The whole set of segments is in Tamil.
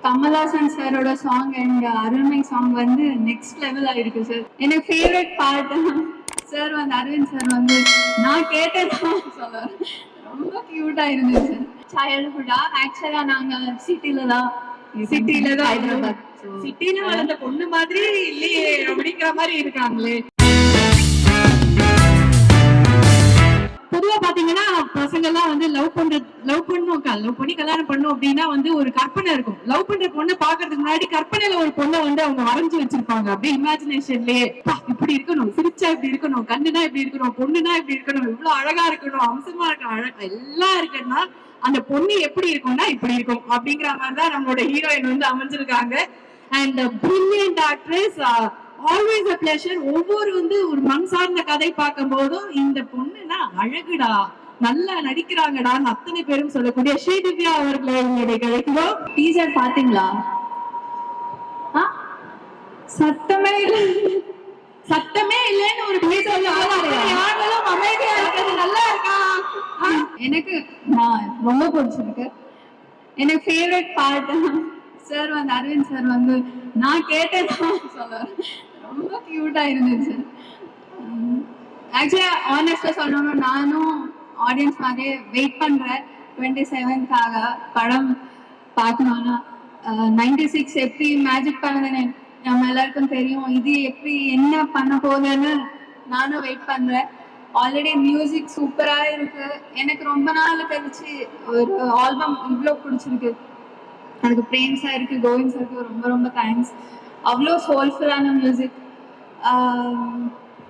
கமல்ஹாசன் சாரோட சாங் அண்ட் அருண்மை சாங் வந்து நெக்ஸ்ட் லெவல் ஆயிருக்கு சார். எனக்கு ஃபேவரட் பார்ட் சார் வந்து அரவிந்த் சார் வந்து நான் கேட்டதான் சொல்லுவேன். ரொம்ப கியூட்டா இருந்தது சார். சைல்ட்ஹுட்டா ஆக்சுவலா நாங்க சிட்டில தான் ஹைதராபாத் சிட்டில வளர்ந்த பொண்ணு மாதிரி இல்லையே அப்படிங்கிற மாதிரி இருக்காங்களே. பொதுவா பாத்தீங்கன்னா பசங்க எல்லாம் வந்து லவ் பண்ணி கல்யாணம் பண்ணும் அப்படின்னா வந்து ஒரு கற்பனை இருக்கும். லவ் பண்ற பொண்ணை பாக்குறதுக்கு முன்னாடி கற்பனையில ஒரு பொண்ணை வந்து அவங்க வரைஞ்சு வச்சிருப்பாங்க. அப்படியே இமேஜினேஷன்லயே இப்படி இருக்கணும், சிரிச்சா இப்படி இருக்கணும், கண்ணுனா இப்படி இருக்கணும், பொண்ணுனா இப்படி இருக்கணும், இவ்வளவு அழகா இருக்கணும், அம்சமா இருக்கணும், அழகா எல்லாம் இருக்குன்னா அந்த பொண்ணு எப்படி இருக்கும்னா இப்படி இருக்கும் அப்படிங்கிற மாதிரிதான் நம்மளோட ஹீரோயின் வந்து அமைஞ்சிருக்காங்க. And brilliant actress, always a pleasure. ஒவ்வொரு வந்து ஒரு மண் சார்ந்த கதை பார்க்கும் போதும் இந்த பொண்ணுனா அழகுடா, நல்லா நடிக்கிறாங்கடான்னு அத்தனை பேரும் சொல்லக்கூடிய ஸ்ரீதிவ்யா அவர்களை உங்களுடைய கிடைக்கிறோம். டீசர் பாத்தீங்களா? சத்தமே இல்லைன்னு ஒரு யாரும் அமைதியா இருக்கிறது நல்லா இருக்கா? எனக்கு ரொம்ப பிடிச்சிருக்கு. எனக்கு ஃபேவரட் பார்ட் சார் வந்து அரவிந்த் சார் வந்து நான் கேட்டதான் சொல்லுவேன். ரொம்ப கியூட்டா இருந்துச்சு சார். ஆக்சுவலா ஆனஸ்டா சொல்லணும்னா நானும் ஆடியன்ஸ் மாதிரியே வெயிட் பண்றேன் 27th படம் பார்க்கணும்னா. 96 எப்படி மேஜிக் பண்ணதுன்னு நம்ம எல்லாருக்கும் தெரியும். இது எப்படி என்ன பண்ண போகுதுன்னு நானும் வெயிட் பண்றேன். ஆல்ரெடி மியூசிக் சூப்பரா இருக்கு. எனக்கு ரொம்ப நாள் கழிச்சு ஒரு ஆல்பம் இவ்வளோ பிடிச்சிருக்கு. அதுக்கு பிரேம் சாருக்கு, கோவிந்த் சாருக்கு ரொம்ப ரொம்ப தேங்க்ஸ். அவ்வளோ சோல்ஃபுல்லான மியூசிக்.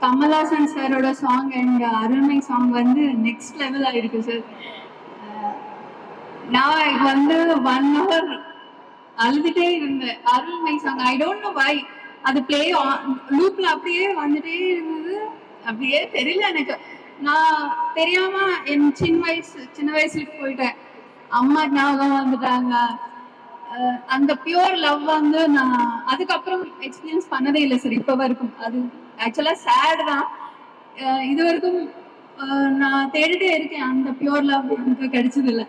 கமல்ஹாசன் சாரோட சாங் அண்ட் அருண்மை சாங் வந்து நெக்ஸ்ட் லெவல் ஆயிருக்கு சார். நான் வந்து 1 hour அழுதுட்டே இருந்தேன். அருண்மை song I don't know why அது பிளே லூப்ல அப்படியே வந்துட்டே இருந்தது. அப்படியே தெரியல எனக்கு. நான் தெரியாம என் சின்ன வயசுக்கு போயிட்டேன். அம்மா ஞாபகம் வந்துட்டாங்க. அந்த பியூர் லவ் வந்து நான் அதுக்கப்புறம் எக்ஸ்பீரியன்ஸ் பண்ணதே இல்லை சார் இப்போ வரைக்கும். அது ஆக்சுவலா சேட் தான். இது வரைக்கும் நான் தேடிட்டே இருக்கேன். அந்த பியூர் லவ் எனக்கு கிடைச்சது இல்லை.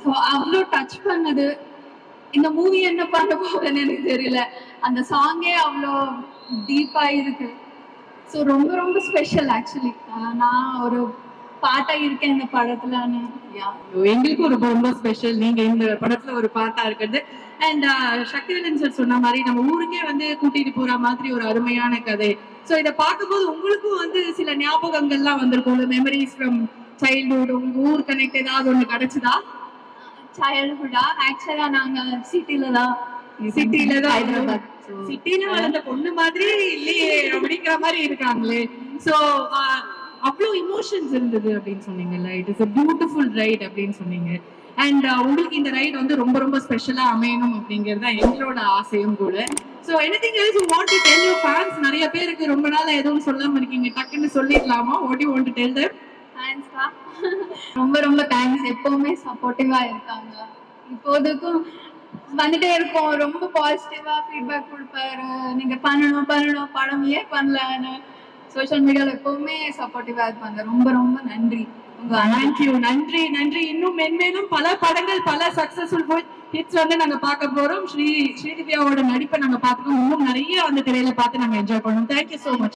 ஸோ அவ்வளோ டச் பண்ணது. இந்த மூவி என்ன பண்ண போகுதுன்னு எனக்கு தெரியல. அந்த சாங்கே அவ்வளோ டீப்பா இருக்கு. ஸோ ரொம்ப ரொம்ப ஸ்பெஷல். ஆக்சுவலி நான் ஒரு பாட்டா இருக்கேன் இந்த படத்துலன்னு. எங்களுக்கும் ரொம்ப ரொம்ப ஸ்பெஷல் நீங்க இந்த படத்துல ஒரு பாட்டா இருக்கிறது. அண்ட் சக்திவேலன் சார் சொன்ன மாதிரி நம்ம ஊருக்கே வந்து கூட்டிட்டு போற மாதிரி ஒரு அருமையான கதை. ஸோ இதை பார்க்கும்போது உங்களுக்கும் வந்து சில ஞாபகங்கள்லாம் வந்திருக்கும். Memories from childhood. உங்க ஊர் கனெக்ட் ஏதாவது ஒண்ணு கிடைச்சதா? சைல்ட்ஹுட்டா ஆக்சுவலா நாங்க சிட்டில தான் ஹைதராபாத் சிட்டில வளர்ந்த பொண்ணு மாதிரி இல்லையே அப்படிங்கிற மாதிரி இருக்காங்களே. ஸோ அவ்வளோ இமோஷன்ஸ் இருந்தது அப்படின்னு சொன்னீங்கல்ல. It is a beautiful right அப்படின்னு சொன்னீங்க. அண்ட் உங்களுக்கு இந்த ரைட் வந்து ரொம்ப ரொம்ப ஸ்பெஷலா அமையணும் அப்படிங்கிறது தான் எங்களோட ஆசையும் கூட. So anything else you want to tell your fans? நிறைய பேருக்கு ரொம்ப நாள் எதுவும் சொல்லாம இருக்கீங்க, டக்குன்னு சொல்லிடலாமா? What you want to tell them? தேங்க்ஸ்க்கா. ரொம்ப ரொம்ப தேங்க்ஸ். எப்பவுமே சப்போர்ட்டிவா இருக்காங்க. இப்போதைக்கும் வந்துட்டே இருக்கோம். ரொம்ப பாசிட்டிவா ஃபீட்பேக் கொடுப்பாரு. நீங்க பண்ணணும் படம் ஏன் பண்ணலன்னு சோஷியல் மீடியால எப்பவுமே சப்போர்ட்டிவா இருப்பாங்க. ரொம்ப ரொம்ப நன்றி. நன்றி. இன்னும் மென்மேலும் பல படங்கள், பல சக்சஸ்ஃபுல் ஹிட்ஸ் வந்து நாங்க பார்க்க போறோம். ஸ்ரீதிவ்யாவோட நடிப்பை நாங்க பார்த்துக்கோம். இன்னும் நிறைய வந்து திரையில பார்த்து நாங்க என்ஜாய் பண்ணுவோம். Thank you so much.